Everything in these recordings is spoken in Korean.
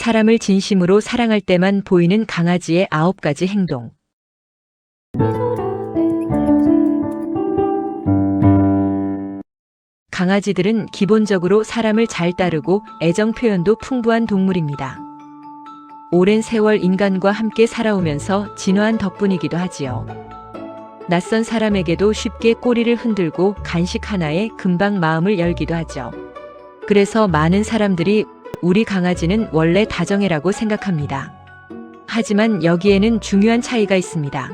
사람을 진심으로 사랑할 때만 보이는 강아지의 9가지 행동. 강아지들은 기본적으로 사람을 잘 따르고 애정 표현도 풍부한 동물입니다. 오랜 세월 인간과 함께 살아오면서 진화한 덕분이기도 하지요. 낯선 사람에게도 쉽게 꼬리를 흔들고 간식 하나에 금방 마음을 열기도 하죠. 그래서 많은 사람들이 우리 강아지는 원래 다정해라고 생각합니다. 하지만 여기에는 중요한 차이가 있습니다.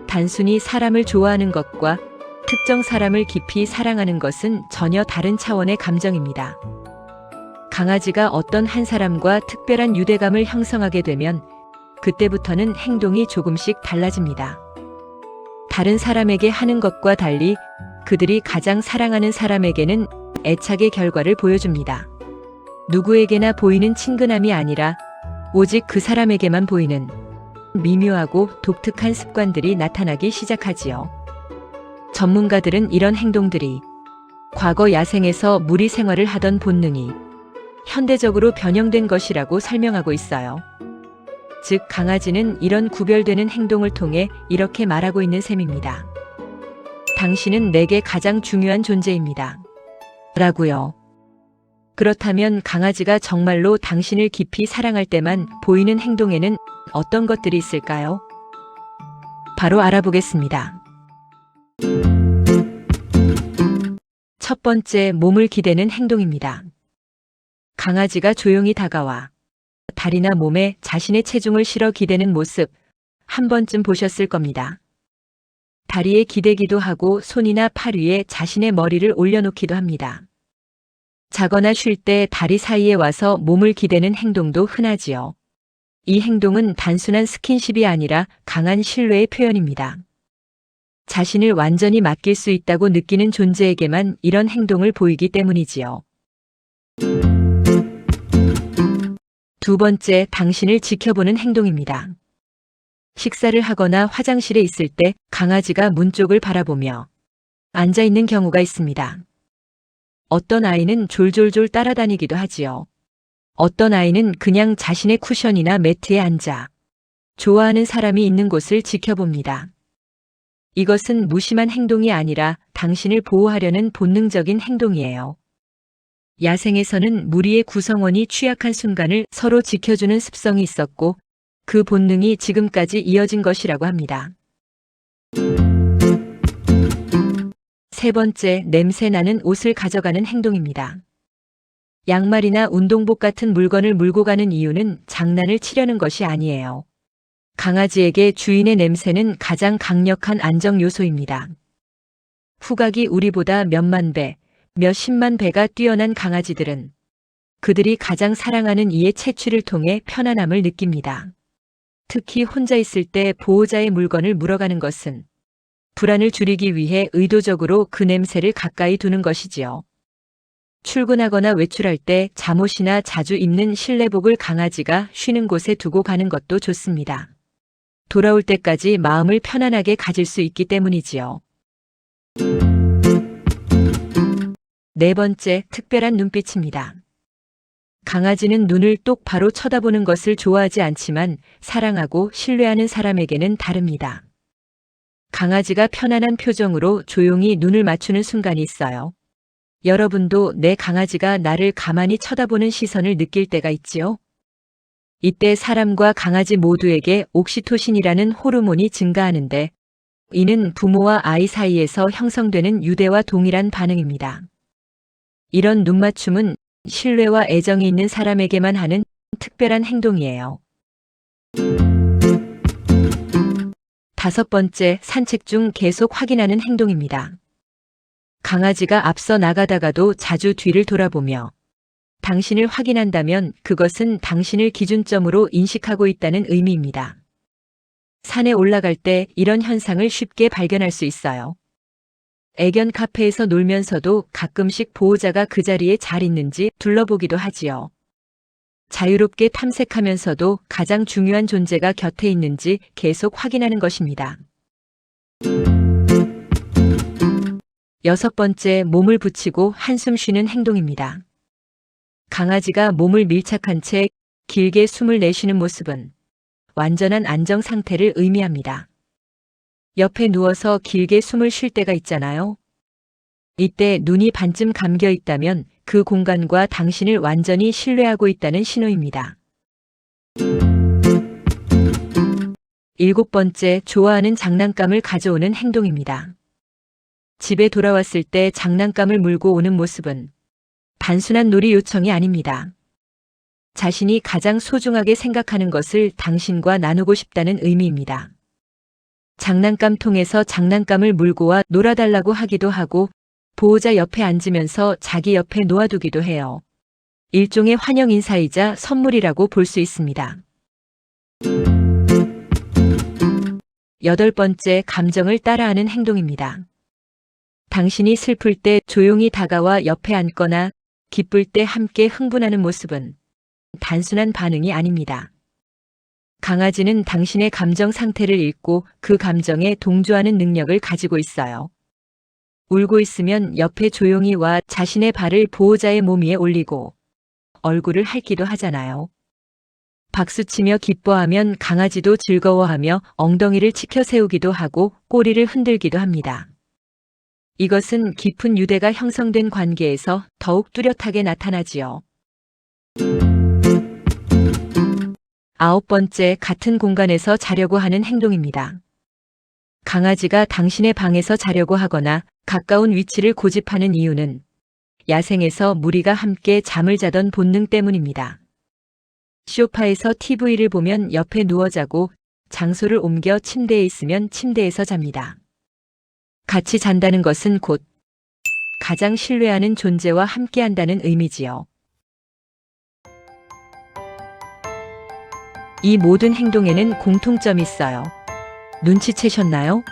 단순히 사람을 좋아하는 것과 특정 사람을 깊이 사랑하는 것은 전혀 다른 차원의 감정입니다. 강아지가 어떤 한 사람과 특별한 유대감을 형성하게 되면 그때부터는 행동이 조금씩 달라집니다. 다른 사람에게 하는 것과 달리 그들이 가장 사랑하는 사람에게는 애착의 결과를 보여줍니다. 누구에게나 보이는 친근함이 아니라 오직 그 사람에게만 보이는 미묘하고 독특한 습관들이 나타나기 시작하지요. 전문가들은 이런 행동들이 과거 야생에서 무리 생활을 하던 본능이 현대적으로 변형된 것이라고 설명하고 있어요. 즉, 강아지는 이런 구별되는 행동을 통해 이렇게 말하고 있는 셈입니다. 당신은 내게 가장 중요한 존재입니다. 라고요. 그렇다면 강아지가 정말로 당신을 깊이 사랑할 때만 보이는 행동에는 어떤 것들이 있을까요? 바로 알아보겠습니다. 첫 번째, 몸을 기대는 행동입니다. 강아지가 조용히 다가와 다리나 몸에 자신의 체중을 실어 기대는 모습 한 번쯤 보셨을 겁니다. 다리에 기대기도 하고 손이나 팔 위에 자신의 머리를 올려놓기도 합니다. 자거나 쉴 때 다리 사이에 와서 몸을 기대는 행동도 흔하지요. 이 행동은 단순한 스킨십이 아니라 강한 신뢰의 표현입니다. 자신을 완전히 맡길 수 있다고 느끼는 존재에게만 이런 행동을 보이기 때문이지요. 두 번째, 당신을 지켜보는 행동입니다. 식사를 하거나 화장실에 있을 때 강아지가 문 쪽을 바라보며 앉아 있는 경우가 있습니다. 어떤 아이는 졸졸졸 따라다니기도 하지요. 어떤 아이는 그냥 자신의 쿠션이나 매트에 앉아 좋아하는 사람이 있는 곳을 지켜봅니다. 이것은 무심한 행동이 아니라 당신을 보호하려는 본능적인 행동이에요. 야생에서는 무리의 구성원이 취약한 순간을 서로 지켜주는 습성이 있었고 그 본능이 지금까지 이어진 것이라고 합니다. 세 번째, 냄새 나는 옷을 가져가는 행동입니다. 양말이나 운동복 같은 물건을 물고 가는 이유는 장난을 치려는 것이 아니에요. 강아지에게 주인의 냄새는 가장 강력한 안정 요소입니다. 후각이 우리보다 몇만 배, 몇십만 배가 뛰어난 강아지들은 그들이 가장 사랑하는 이의 채취를 통해 편안함을 느낍니다. 특히 혼자 있을 때 보호자의 물건을 물어가는 것은 불안을 줄이기 위해 의도적으로 그 냄새를 가까이 두는 것이지요. 출근하거나 외출할 때 잠옷이나 자주 입는 실내복을 강아지가 쉬는 곳에 두고 가는 것도 좋습니다. 돌아올 때까지 마음을 편안하게 가질 수 있기 때문이지요. 네 번째, 특별한 눈빛입니다. 강아지는 눈을 똑바로 쳐다보는 것을 좋아하지 않지만 사랑하고 신뢰하는 사람에게는 다릅니다. 강아지가 편안한 표정으로 조용히 눈을 맞추는 순간이 있어요. 여러분도 내 강아지가 나를 가만히 쳐다보는 시선을 느낄 때가 있지요? 이때 사람과 강아지 모두에게 옥시토신이라는 호르몬이 증가하는데 이는 부모와 아이 사이에서 형성되는 유대와 동일한 반응입니다. 이런 눈맞춤은 신뢰와 애정이 있는 사람에게만 하는 특별한 행동이에요. 다섯 번째, 산책 중 계속 확인하는 행동입니다. 강아지가 앞서 나가다가도 자주 뒤를 돌아보며 당신을 확인한다면 그것은 당신을 기준점으로 인식하고 있다는 의미입니다. 산에 올라갈 때 이런 현상을 쉽게 발견할 수 있어요. 애견 카페에서 놀면서도 가끔씩 보호자가 그 자리에 잘 있는지 둘러보기도 하지요. 자유롭게 탐색하면서도 가장 중요한 존재가 곁에 있는지 계속 확인하는 것입니다. 여섯 번째, 몸을 붙이고 한숨 쉬는 행동입니다. 강아지가 몸을 밀착한 채 길게 숨을 내쉬는 모습은 완전한 안정 상태를 의미합니다. 옆에 누워서 길게 숨을 쉴 때가 있잖아요. 이때 눈이 반쯤 감겨 있다면 그 공간과 당신을 완전히 신뢰하고 있다는 신호입니다. 7번째, 좋아하는 장난감을 가져오는 행동입니다. 집에 돌아왔을 때 장난감을 물고 오는 모습은 단순한 놀이 요청이 아닙니다. 자신이 가장 소중하게 생각하는 것을 당신과 나누고 싶다는 의미입니다. 장난감 통에서 장난감을 물고 와 놀아달라고 하기도 하고 보호자 옆에 앉으면서 자기 옆에 놓아두기도 해요. 일종의 환영 인사이자 선물이라고 볼 수 있습니다. 8번째, 감정을 따라하는 행동입니다. 당신이 슬플 때 조용히 다가와 옆에 앉거나 기쁠 때 함께 흥분하는 모습은 단순한 반응이 아닙니다. 강아지는 당신의 감정 상태를 읽고 그 감정에 동조하는 능력을 가지고 있어요. 울고 있으면 옆에 조용히 와 자신의 발을 보호자의 몸 위에 올리고 얼굴을 핥기도 하잖아요. 박수치며 기뻐하면 강아지도 즐거워하며 엉덩이를 치켜 세우기도 하고 꼬리를 흔들기도 합니다. 이것은 깊은 유대가 형성된 관계에서 더욱 뚜렷하게 나타나지요. 9번째, 같은 공간에서 자려고 하는 행동입니다. 강아지가 당신의 방에서 자려고 하거나 가까운 위치를 고집하는 이유는 야생에서 무리가 함께 잠을 자던 본능 때문입니다. 소파에서 TV를 보면 옆에 누워 자고 장소를 옮겨 침대에 있으면 침대에서 잡니다. 같이 잔다는 것은 곧 가장 신뢰하는 존재와 함께한다는 의미지요. 이 모든 행동에는 공통점이 있어요. 눈치채셨나요?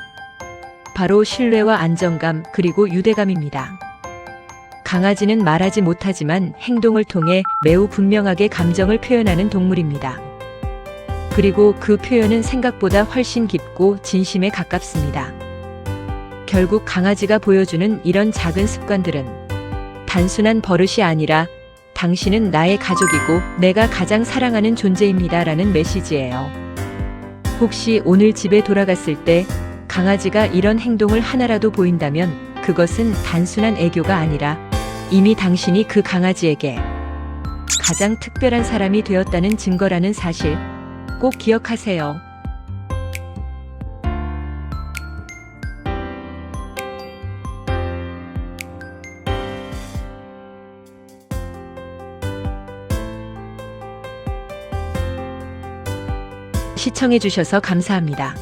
바로 신뢰와 안정감 그리고 유대감입니다. 강아지는 말하지 못하지만 행동을 통해 매우 분명하게 감정을 표현하는 동물입니다. 그리고 그 표현은 생각보다 훨씬 깊고 진심에 가깝습니다. 결국 강아지가 보여주는 이런 작은 습관들은 단순한 버릇이 아니라 당신은 나의 가족이고 내가 가장 사랑하는 존재입니다 라는 메시지예요. 혹시 오늘 집에 돌아갔을 때 강아지가 이런 행동을 하나라도 보인다면 그것은 단순한 애교가 아니라 이미 당신이 그 강아지에게 가장 특별한 사람이 되었다는 증거라는 사실 꼭 기억하세요. 시청해주셔서 감사합니다.